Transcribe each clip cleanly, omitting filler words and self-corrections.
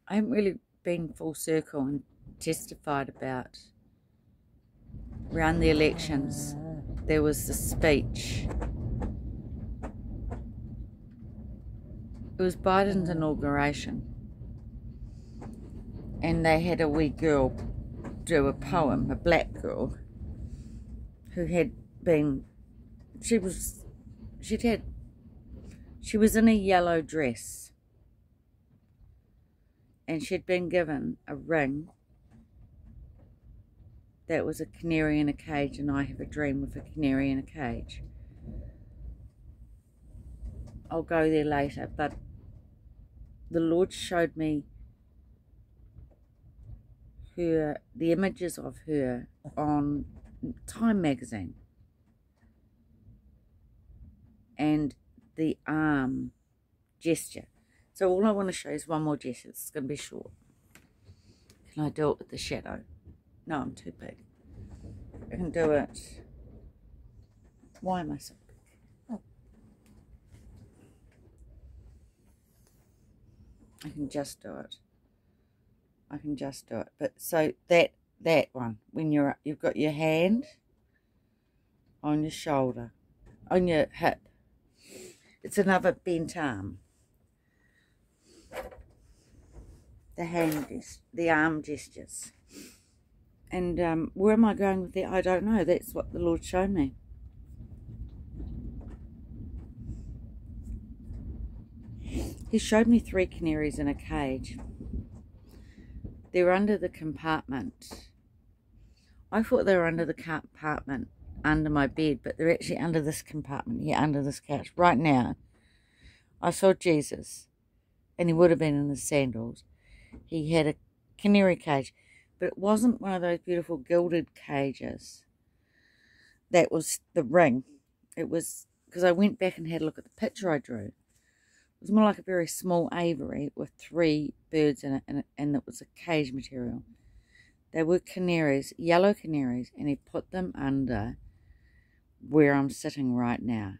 I haven't really been full circle and testified about around the elections. There was the speech. It was Biden's inauguration, and they had a wee girl do a poem, a black girl, who had been, she was in a yellow dress, and she'd been given a ring that was a canary in a cage, and I have a dream of a canary in a cage. I'll go there later, but the Lord showed me the images of her on Time magazine, and the arm gesture. So all I want to show you is one more gesture. It's going to be short. Can I do it with the shadow? No, I'm too big. I can do it. Why am I so big? Oh. I can just do it. I can just do it. But so that one, when you've got your hand on your shoulder, on your hip. It's another bent arm. The arm gestures. And where am I going with that? I don't know. That's what the Lord showed me. He showed me 3 canaries in a cage. They're under the compartment. I thought they were under the compartment under my bed, but they're actually under this compartment here, under this couch. Right now, I saw Jesus, and he would have been in his sandals. He had a canary cage, but it wasn't one of those beautiful gilded cages. That was the ring. It was, because I went back and had a look at the picture I drew. It was more like a very small aviary with 3 birds in it, and it was a cage material. They were canaries, yellow canaries, and he put them under where I'm sitting right now.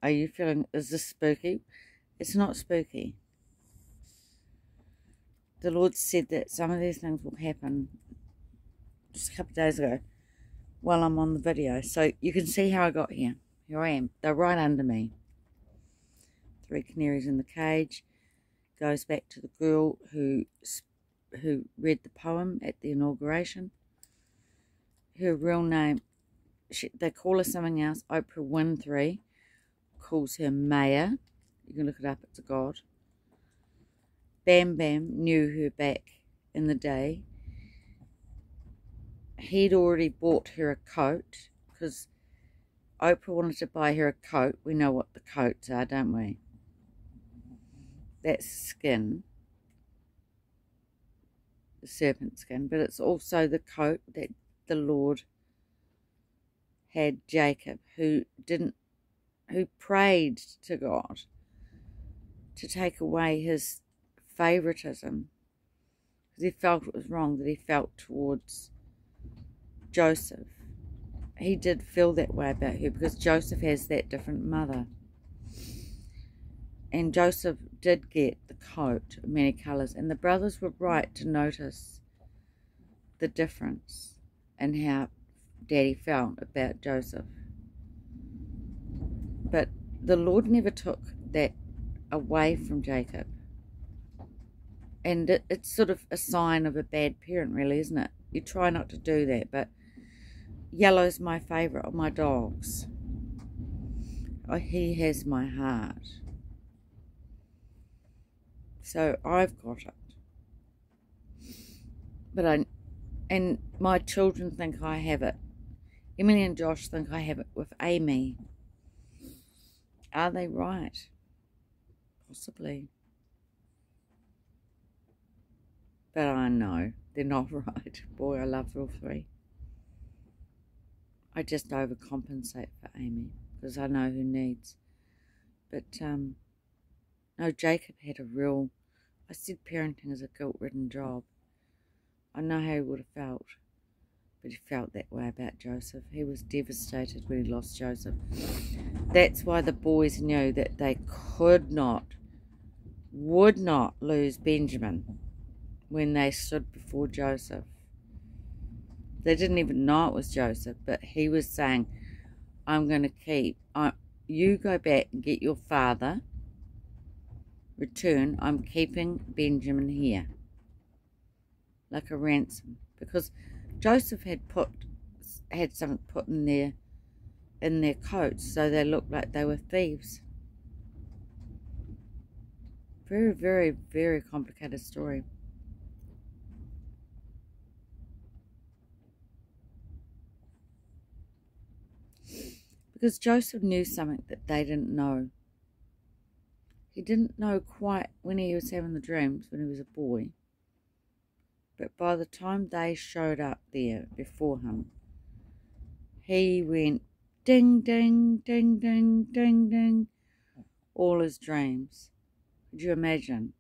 Are you feeling, is this spooky? It's not spooky. The Lord said that some of these things will happen just a couple of days ago while I'm on the video. So you can see how I got here. Here I am. They're right under me. 3 canaries in the cage. Goes back to the girl who read the poem at the inauguration. Her real name, they call her something else. Oprah Winfrey calls her Maya. You can look it up, it's a god. Bam Bam knew her back in the day. He'd already bought her a coat, because Oprah wanted to buy her a coat. We know what the coats are, don't we? That's skin, the serpent skin, but it's also the coat that the Lord had Jacob, who prayed to God to take away his favoritism, because he felt it was wrong that he felt towards Joseph. He did feel that way about her, because Joseph has that different mother. And Joseph did get the coat of many colours, and the brothers were right to notice the difference in how Daddy felt about Joseph. But the Lord never took that away from Jacob. And it's sort of a sign of a bad parent, really, isn't it? You try not to do that, but Yellow's my favourite of my dogs. Oh, he has my heart. So I've got it. But and my children think I have it. Emily and Josh think I have it with Amy. Are they right? Possibly. But I know they're not right. Boy, I love all 3. I just overcompensate for Amy, because I know who needs. But, no, Jacob had a real, I said parenting is a guilt-ridden job. I know how he would have felt, but he felt that way about Joseph. He was devastated when he lost Joseph. That's why the boys knew that they could not would not lose Benjamin when they stood before Joseph. They didn't even know it was Joseph, but he was saying, I'm going to you go back and get your father, return, I'm keeping Benjamin here, like a ransom, because Joseph had something put in their coats, so they looked like they were thieves. Very, very, very complicated story. Because Joseph knew something that they didn't know. He didn't know quite when he was having the dreams, when he was a boy. But by the time they showed up there before him, he went ding, ding, ding, ding, ding, ding. All his dreams, could you imagine,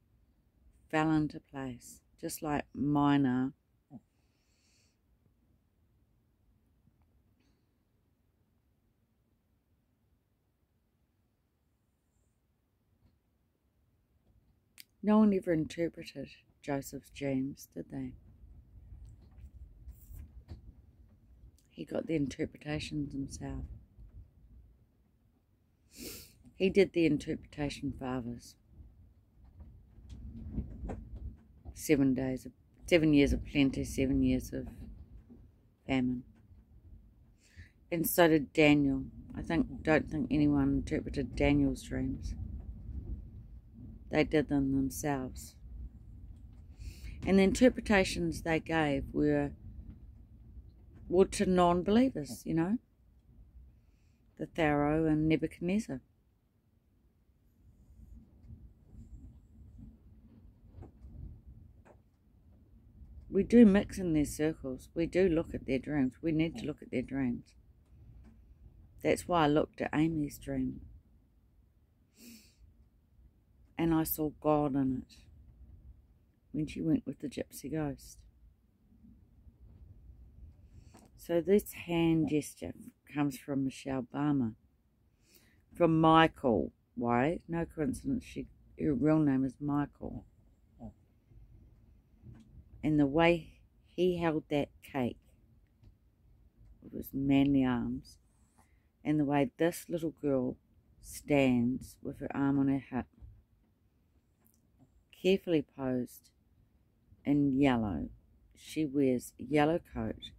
fell into place, just like mine are. No one ever interpreted Joseph's dreams, did they? He got the interpretations himself. He did the interpretation for others. 7 years of plenty, 7 years of famine. And so did Daniel. Don't think anyone interpreted Daniel's dreams. They did them themselves. And the interpretations they gave were to non-believers, you know, the Pharaoh and Nebuchadnezzar. We do mix in their circles. We do look at their dreams. We need to look at their dreams. That's why I looked at Amy's dream. And I saw God in it when she went with the gypsy ghost. So this hand gesture comes from Micheal Barmer. From Micheal. Why? No coincidence. Her real name is Micheal. And the way he held that cake with his manly arms, and the way this little girl stands with her arm on her hip, carefully posed in yellow. She wears a yellow coat.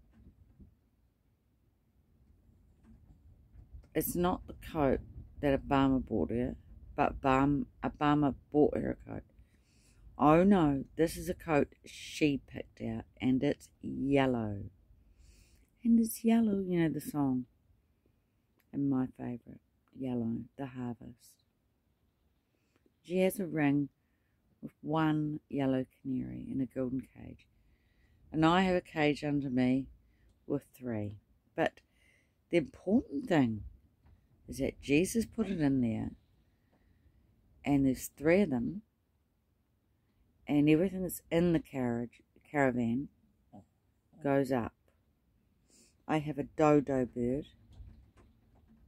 It's not the coat that Obama bought her, but Obama bought her a coat. Oh no, this is a coat she picked out, and it's yellow. And it's yellow, you know the song. And my favourite, Yellow, The Harvest. She has a ring with one yellow canary in a golden cage. And I have a cage under me with 3. But the important thing is that Jesus put it in there, and there's 3 of them, and everything that's in the caravan goes up. I have a dodo bird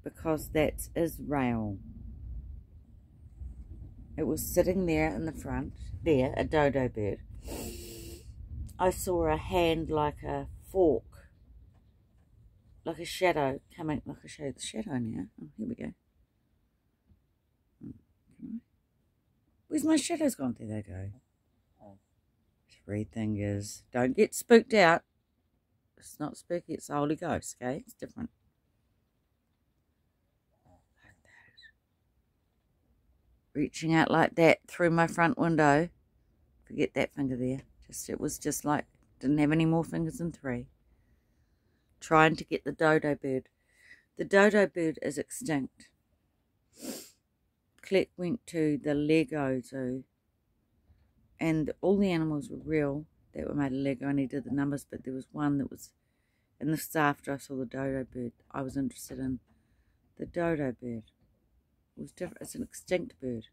because that's Israel. It was sitting there in the front, there, a dodo bird. I saw a hand like a fork, like a shadow coming. Like I show you the shadow now. Oh, here we go. Where's my shadows gone? There they go. 3 fingers. Don't get spooked out. It's not spooky, it's the Holy Ghost, okay? It's different. Like that. Reaching out like that through my front window. Forget that finger there. It was just like, didn't have any more fingers than 3. Trying to get the dodo bird. The dodo bird is extinct. Clec went to the Lego zoo, and all the animals were real that were made of Lego, and he did the numbers, but there was one that was, and this after I saw the dodo bird, I was interested in the dodo bird. It was different. It's an extinct bird.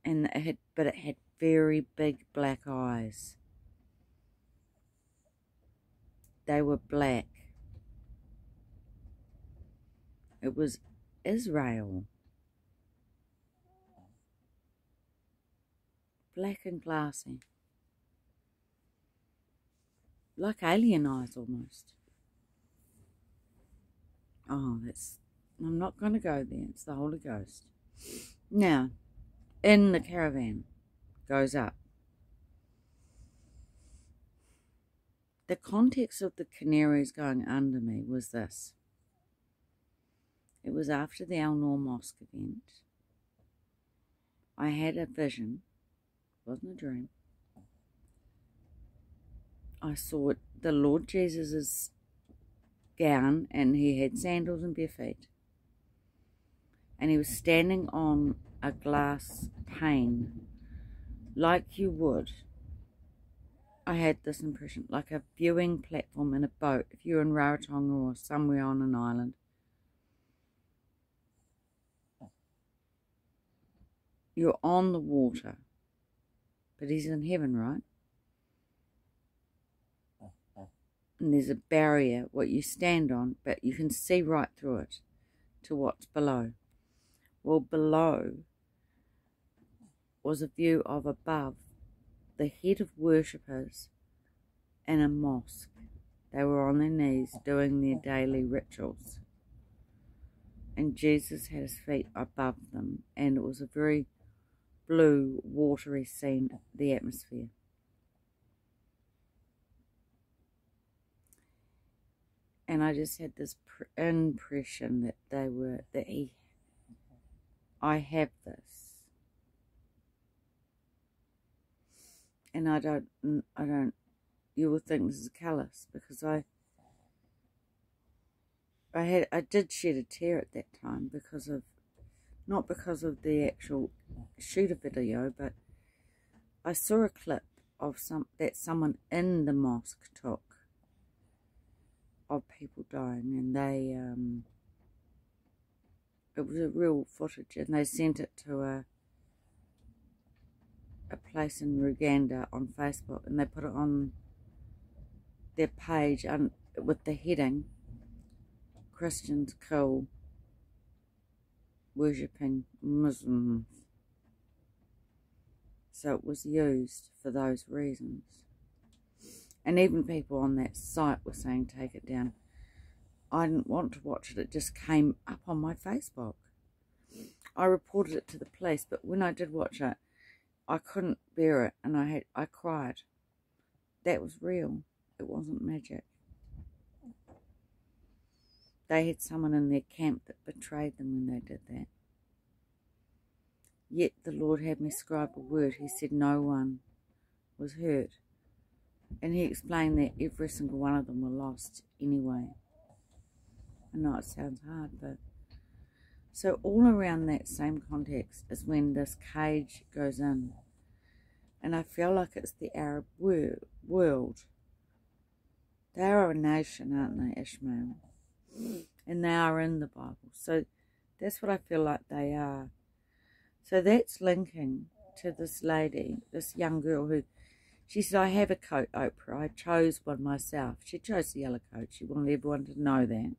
And it had very big black eyes. They were black. It was Israel. Black and glassy. Like alien eyes almost. Oh, I'm not going to go there. It's the Holy Ghost. Now, in the caravan, goes up. The context of the Canaries going under me was this. It was after the El Nor Mosque event. I had a vision. It wasn't a dream. I saw the Lord Jesus' gown, and he had sandals and bare feet. And he was standing on a glass pane, like you would. I had this impression, like a viewing platform in a boat, if you're in Rarotonga or somewhere on an island. You're on the water, but he's in heaven, right? And there's a barrier, what you stand on, but you can see right through it to what's below. Well, below was a view of above, the head of worshippers in a mosque. They were on their knees doing their daily rituals. And Jesus had his feet above them, and it was a very blue, watery scene, the atmosphere. And I just had this impression that I have this. And I don't, you will think this is callous, because I did shed a tear at that time because of, not because of the actual shooter video, but I saw a clip of that someone in the mosque took of people dying, and they, it was a real footage, and they sent it to a place in Uganda on Facebook, and they put it on their page with the heading, Christians kill worshipping Muslims. So it was used for those reasons. And even people on that site were saying, take it down. I didn't want to watch it. It just came up on my Facebook. I reported it to the police, but when I did watch it, I couldn't bear it, and I cried. That was real. It wasn't magic. They had someone in their camp that betrayed them when they did that. Yet the Lord had me scribe a word. He said no one was hurt. And he explained that every single one of them were lost anyway. I know it sounds hard, but... So all around that same context is when this cage goes in. And I feel like it's the Arab world. They are a nation, aren't they, Ishmael? And they are in the Bible. So that's what I feel like they are. So that's linking to this lady, this young girl who, she said, I have a coat, Oprah. I chose one myself. She chose the yellow coat. She wanted everyone to know that.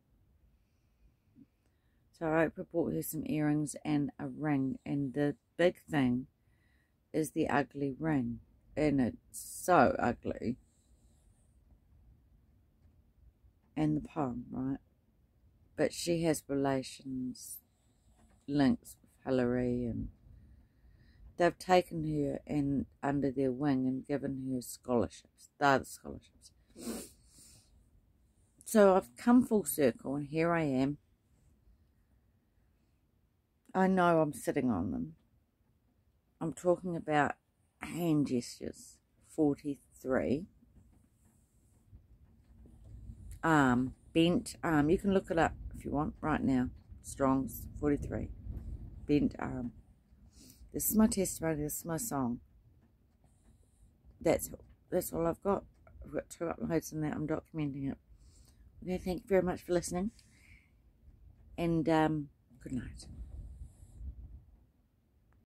So Oprah bought her some earrings and a ring. And the big thing is the ugly ring. And it's so ugly. And the poem, right? But she has links with Hillary, and they've taken her and under their wing and given her scholarships. They're the scholarships. So I've come full circle, and here I am. I know I'm sitting on them. I'm talking about hand gestures. 43. Arm. Bent arm. You can look it up if you want right now. Strong's 43. Bent arm. This is my testimony. This is my song. That's all I've got. I've got 2 uploads in that. I'm documenting it. Okay, thank you very much for listening. And good night.